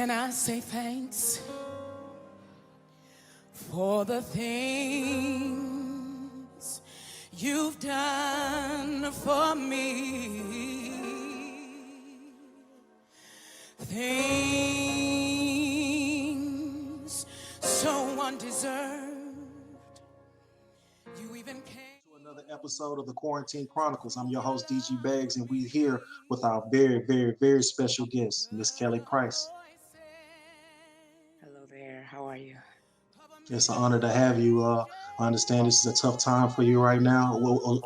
Can I say thanks for the things you've done for me? Things so undeserved. You even came To another episode of the Quarantine Chronicles. I'm your host, DG Beggs, and we're here with our very, very, very special guest, Miss Kelly Price. Hello there. How are you? It's an honor to have you. I understand this is a tough time for you right now,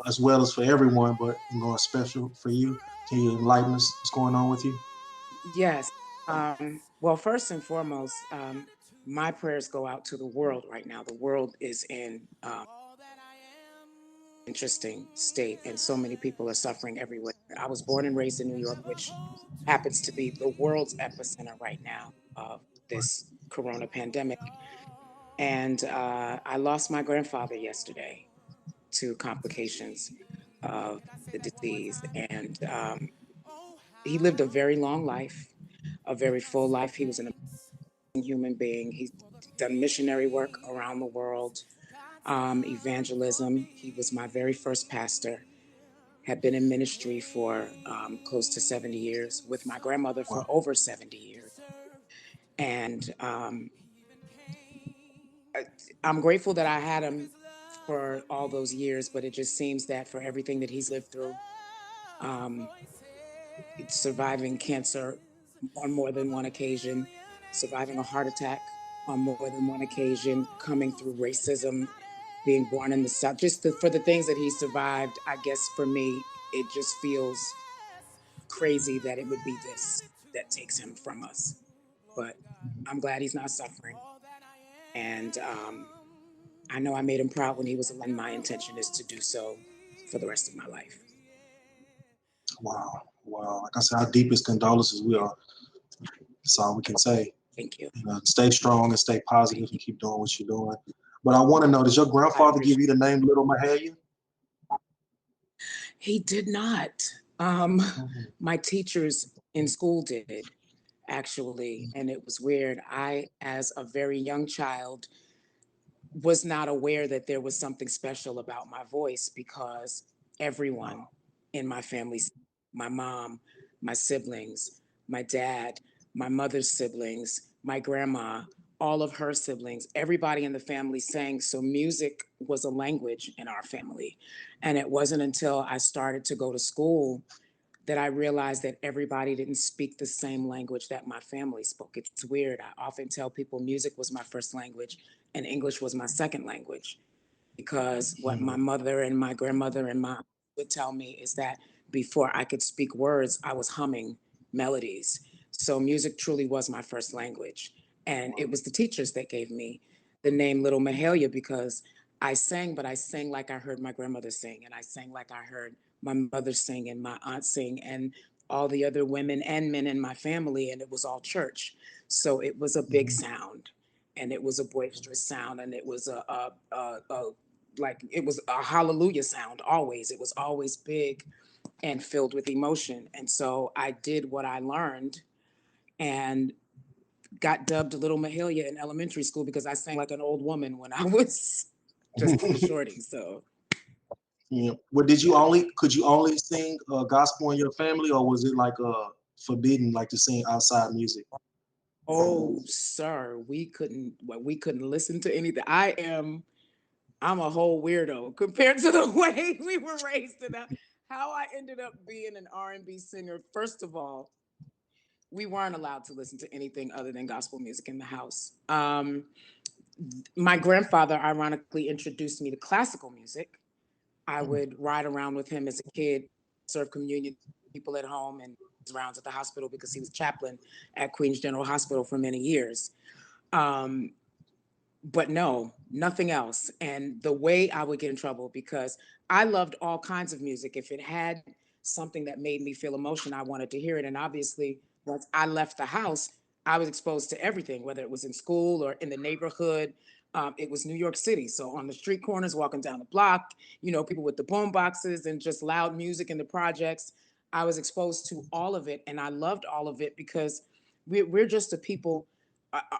as well as for everyone, but special for you. Can you enlighten us what's going on with you? Yes. Well, first and foremost, my prayers go out to the world right now. The world is in interesting state, and so many people are suffering everywhere. I was born and raised in New York, which happens to be the world's epicenter right now of this corona pandemic. And I lost my grandfather yesterday to complications of the disease. And he lived a very long life, a very full life. He was an amazing human being. He's done missionary work around the world, evangelism. He was my very first pastor, had been in ministry for close to 70 years, with my grandmother for Wow. over 70 years. And I'm grateful that I had him for all those years, but it just seems that for everything that he's lived through, um, surviving cancer on more than one occasion, surviving a heart attack on more than one occasion, coming through racism, being born in the South, for the things that he survived. I guess for me, it just feels crazy that it would be this that takes him from us. But I'm glad he's not suffering. And I know I made him proud when he was alive. My intention is to do so for the rest of my life. Wow. Wow. Like I said, our deepest condolences. We are. That's all we can say. Thank you. Stay strong and stay positive Thank and you. keep doing what you're doing. But I want to know, does your I grandfather give appreciate you the name Little Mahalia? He did not. Mhm. My teachers in school did, actually, and it was weird. I, as a very young child, was not aware that there was something special about my voice because everyone in my family, my mom, my siblings, my dad, my mother's siblings, my grandma, all of her siblings, everybody in the family sang. So music was a language in our family. And it wasn't until I started to go to school that I realized that everybody didn't speak the same language that my family spoke. It's weird. I often tell people music was my first language and English was my second language, because what my Mhm. mother and my grandmother and my would tell me is that before I could speak words, I was humming melodies. So music truly was my first language. And it was the teachers that gave me the name Little Mahalia, because I sang, but I sang like I heard my grandmother sing, and I sang like I heard my mother sing and my aunt sing and all the other women and men in my family, and it was all church. So it was a big Mhm. sound, and it was a boisterous sound, and it was a like it was a hallelujah sound. Always, it was always big and filled with emotion. And so I did what I learned and got dubbed Little Mahalia in elementary school because I sang like an old woman when I was just a shorty. So Yeah. Well, did you yeah. only could you only sing gospel in your family, or was it like forbidden, like to sing outside music? Oh, sir, we couldn't listen to anything. I'm a whole weirdo compared to the way we were raised, and how I ended up being an R&B singer. First of all, we weren't allowed to listen to anything other than gospel music in the house. My grandfather, ironically, introduced me to classical music. I would ride around with him as a kid, serve communion to people at home, and rounds at the hospital because he was chaplain at Queens General Hospital for many years. Um, but no, nothing else. And the way I would get in trouble, because I loved all kinds of music. If it had something that made me feel emotion, I wanted to hear it. And obviously, once I left the house, I was exposed to everything, whether it was in school or in the neighborhood. It was New York City. So on the street corners, walking down the block, people with the boom boxes and just loud music in the projects. I was exposed to all of it, and I loved all of it because We're just a people.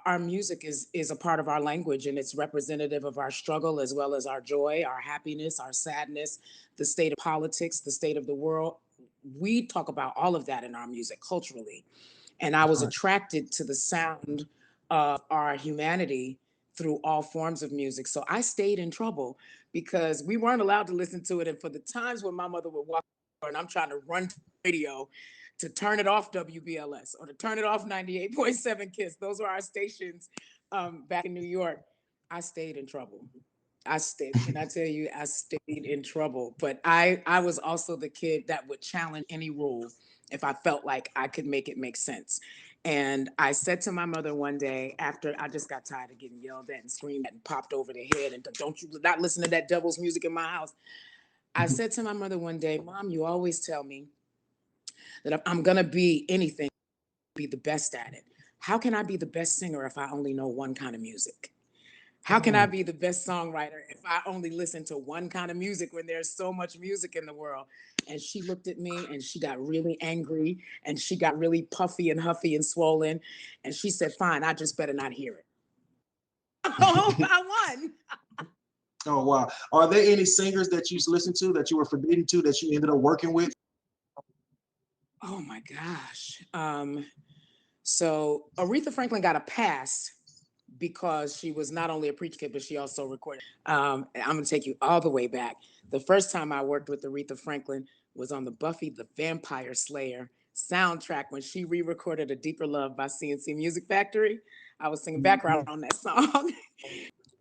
Our music is a part of our language, and it's representative of our struggle as well as our joy, our happiness, our sadness, the state of politics, the state of the world. We talk about all of that in our music culturally. And I That's was right. attracted to the sound of our humanity through all forms of music. So I stayed in trouble because we weren't allowed to listen to it. And for the times when my mother would walk and I'm trying to run to the radio to turn it off WBLS or to turn it off 98.7 Kiss, those were our stations back in New York. I stayed in trouble. I stayed, can I tell you, I stayed in trouble. But I was also the kid that would challenge any rule if I felt like I could make it make sense. And I said to my mother one day after I just got tired of getting yelled at and screamed at and popped over the head and don't you not listen to that devil's music in my house. I Mhm. said to my mother one day, Mom, you always tell me that if I'm gonna be anything, be the best at it. How can I be the best singer if I only know one kind of music? How can I Mm. be the best songwriter if I only listen to one kind of music when there's so much music in the world? And she looked at me and she got really angry and she got really puffy and huffy and swollen. And she said, Fine, I just better not hear it. Oh, I won. Oh wow. Are there any singers that you listened to that you were forbidden to that you ended up working with? Oh my gosh. So Aretha Franklin got a pass because she was not only a preach kid, but she also recorded. I'm going to take you all the way back. The first time I worked with Aretha Franklin was on the Buffy the Vampire Slayer soundtrack when she re-recorded "A Deeper Love" by CNC Music Factory. I was singing background Mhm. on that song.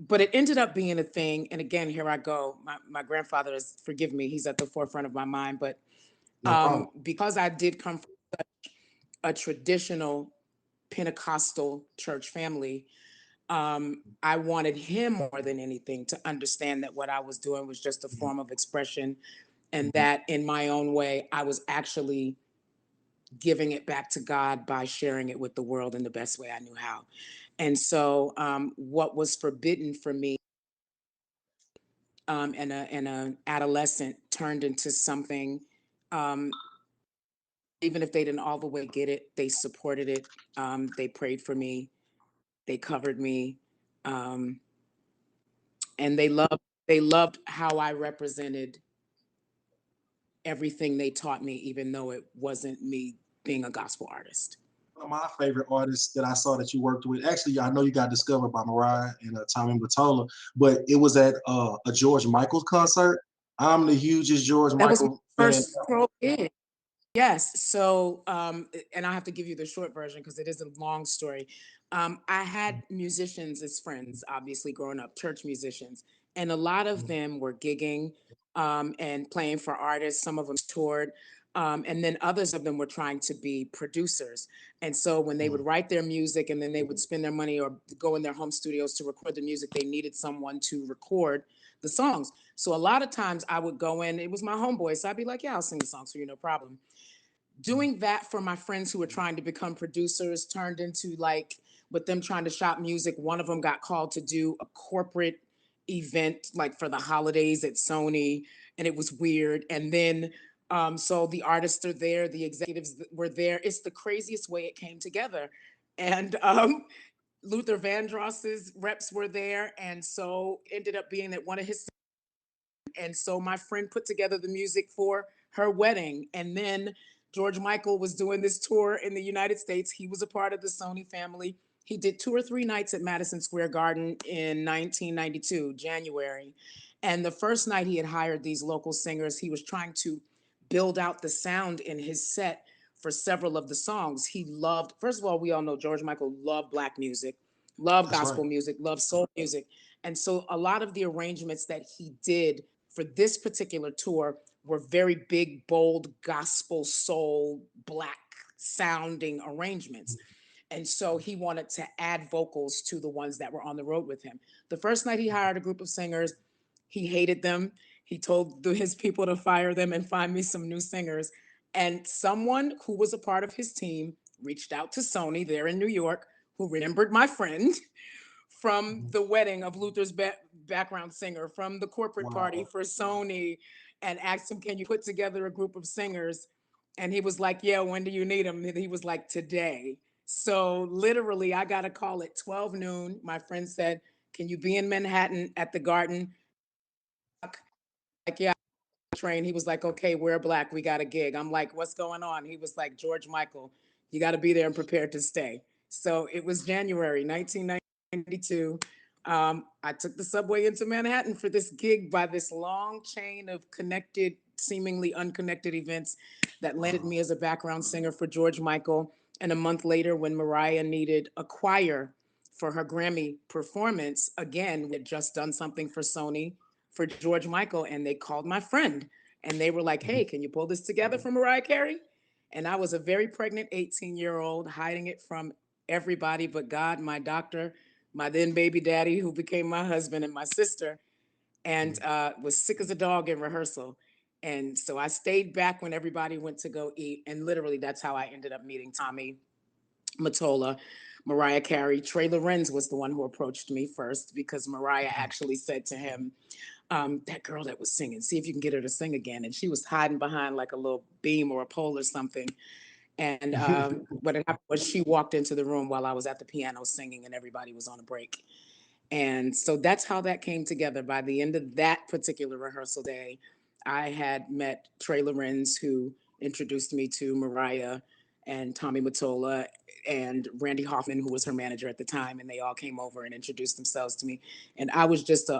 But it ended up being a thing. And again, here I go. My grandfather is, forgive me, he's at the forefront of my mind. But No problem. because I did come from a traditional Pentecostal church family, I wanted him more than anything to understand that what I was doing was just a Mhm. form of expression, and Mhm. that in my own way, I was actually giving it back to God by sharing it with the world in the best way I knew how. And so, what was forbidden for me and a adolescent turned into something. Um, Even if they didn't all the way get it, they supported it. They prayed for me. They covered me. Um, and they loved how I represented everything they taught me, even though it wasn't me being a gospel artist. One of my favorite artists that I saw that you worked with, actually, I know you got discovered by Mariah and Tommy Mottola, but it was at a George Michael concert. I'm the hugest George That was my Michael fan. first pro gig. Yes. So, and I have to give you the short version because it is a long story. I had musicians as friends, obviously growing up, church musicians, and a lot of them were gigging and playing for artists. Some of them toured. And then others of them were trying to be producers. And so when they would write their music and then they would spend their money or go in their home studios to record the music, they needed someone to record the songs. So a lot of times I would go in, it was my homeboy. So I'd be like, yeah, I'll sing the songs for you, no problem. Doing that for my friends who were trying to become producers turned into like, with them trying to shop music, one of them got called to do a corporate event like for the holidays at Sony, and it was weird. And then so the artists are there, the executives were there. It's the craziest way it came together. And Luther Vandross's reps were there, and so ended up being that one of his, and so my friend put together the music for her wedding. And then George Michael was doing this tour in the United States. He was a part of the Sony family. He did 2 or 3 nights at Madison Square Garden in 1992, January. And the first night he had hired these local singers, he was trying to build out the sound in his set for several of the songs. He loved, first of all, we all know George Michael loved Black music, loved That's right. gospel music, loved soul music. And so a lot of the arrangements that he did for this particular tour were very big, bold, gospel, soul, Black sounding arrangements. And so he wanted to add vocals to the ones that were on the road with him. The first night he hired a group of singers, he hated them. He told his people to fire them and find me some new singers. And someone who was a part of his team reached out to Sony there in New York, who remembered my friend from Mhm. the wedding of Luther's background singer, from the corporate party Wow. for Sony, and asked him, "Can you put together a group of singers?" And he was like, "Yeah, when do you need them?" And he was like, "Today." So literally, I got a call at 12 noon. My friend said, "Can you be in Manhattan at the Garden?" Like, yeah, train. He was like, "Okay, we're black. We got a gig." I'm like, "What's going on?" He was like, "George Michael, you got to be there and prepared to stay." So it was January 1992. I took the subway into Manhattan for this gig by this long chain of connected, seemingly unconnected events that landed me as a background singer for George Michael. And a month later, when Mariah needed a choir for her Grammy performance, again, we had just done something for Sony for George Michael, and they called my friend and they were like, "Hey, can you pull this together for Mariah Carey?" And I was a very pregnant 18-year-old, hiding it from everybody but God, my doctor, my then baby daddy, who became my husband, and my sister, and was sick as a dog in rehearsal. And so I stayed back when everybody went to go eat. And literally, that's how I ended up meeting Tommy Mottola, Mariah Carey. Trey Lorenz was the one who approached me first because Mariah actually said to him, "That girl that was singing, see if you can get her to sing again." And she was hiding behind like a little beam or a pole or something. And what had happened was she walked into the room while I was at the piano singing and everybody was on a break. And so that's how that came together. By the end of that particular rehearsal day, I had met Trey Lorenz, who introduced me to Mariah and Tommy Mottola and Randy Hoffman, who was her manager at the time, and they all came over and introduced themselves to me. And I was just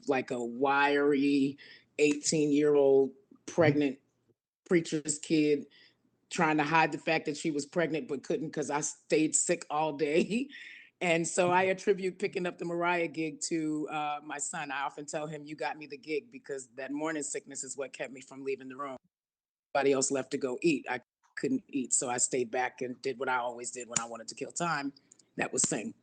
like a wiry 18-year-old pregnant preacher's kid trying to hide the fact that she was pregnant but couldn't because I stayed sick all day. And so I attribute picking up the Mariah gig to my son. I often tell him, "You got me the gig," because that morning sickness is what kept me from leaving the room. Everybody else left to go eat. I couldn't eat. So I stayed back and did what I always did when I wanted to kill time. That was sing.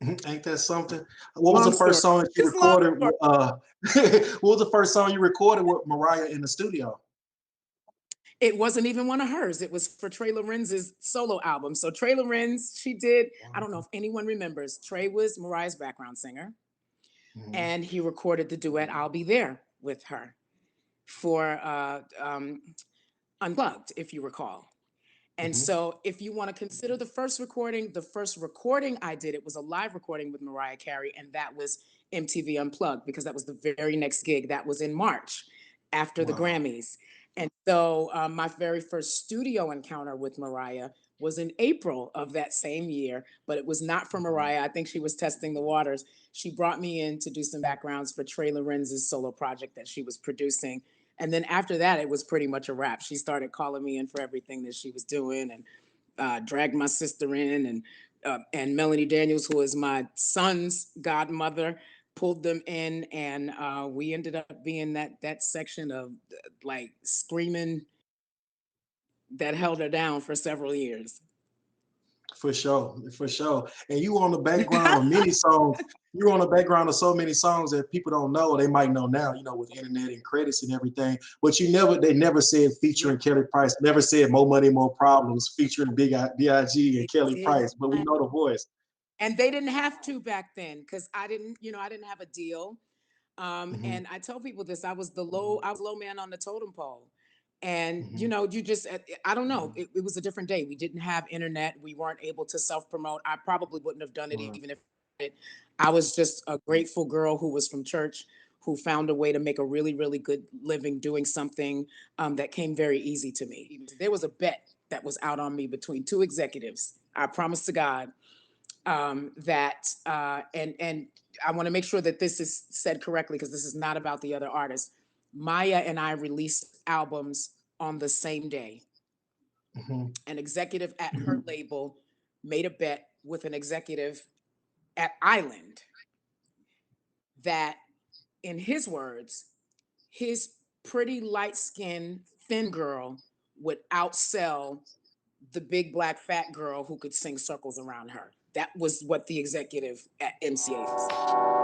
Ain't that something? What was the Long first story. song you It's long recorded? story. What was the first song you recorded with Mariah in the studio? It wasn't even one of hers. It was for Trey Lorenz's solo album. So Trey Lorenz, she did, I don't know if anyone remembers, Trey was Mariah's background singer, Mhm. and he recorded the duet "I'll Be There" with her for Unplugged, if you recall. And Mhm. so if you want to consider the first recording I did, it was a live recording with Mariah Carey, and that was MTV Unplugged, because that was the very next gig. That was in March after the Wow. Grammys. And so my very first studio encounter with Mariah was in April of that same year, but it was not for Mhm. Mariah. I think she was testing the waters. She brought me in to do some backgrounds for Trey Lorenz's solo project that she was producing. And then after that, it was pretty much a wrap. She started calling me in for everything that she was doing, and dragged my sister in, and Melanie Daniels, who is my son's godmother, pulled them in, and we ended up being that section of like screaming that held her down for several years. For sure, for sure. And you on the background of many songs. You're on the background of so many songs that people don't know. They might know now, with internet and credits and everything. But they never said Yeah, featuring Kelly Price. Never said More Money, More Problems featuring Big and they Kelly did Price. But we not. know the voice. And they didn't have to back then because I didn't have a deal. Hmm. And I tell people this: I was low man on the totem pole. And Hmm. you just, I don't know, it was a different day. We didn't have internet. We weren't able to self promote. I probably wouldn't have done it Wow. even if it, I was just a grateful girl who was from church, who found a way to make a really, really good living doing something that came very easy to me. There was a bet that was out on me between two executives. I promise to God that and I want to make sure that this is said correctly because this is not about the other artists. Maya and I released albums on the same day. Hmm. An executive at her label made a bet with an executive at Island that, in his words, his pretty light skinned thin girl would outsell the big black fat girl who could sing circles around her. That was what the executive at MCA said.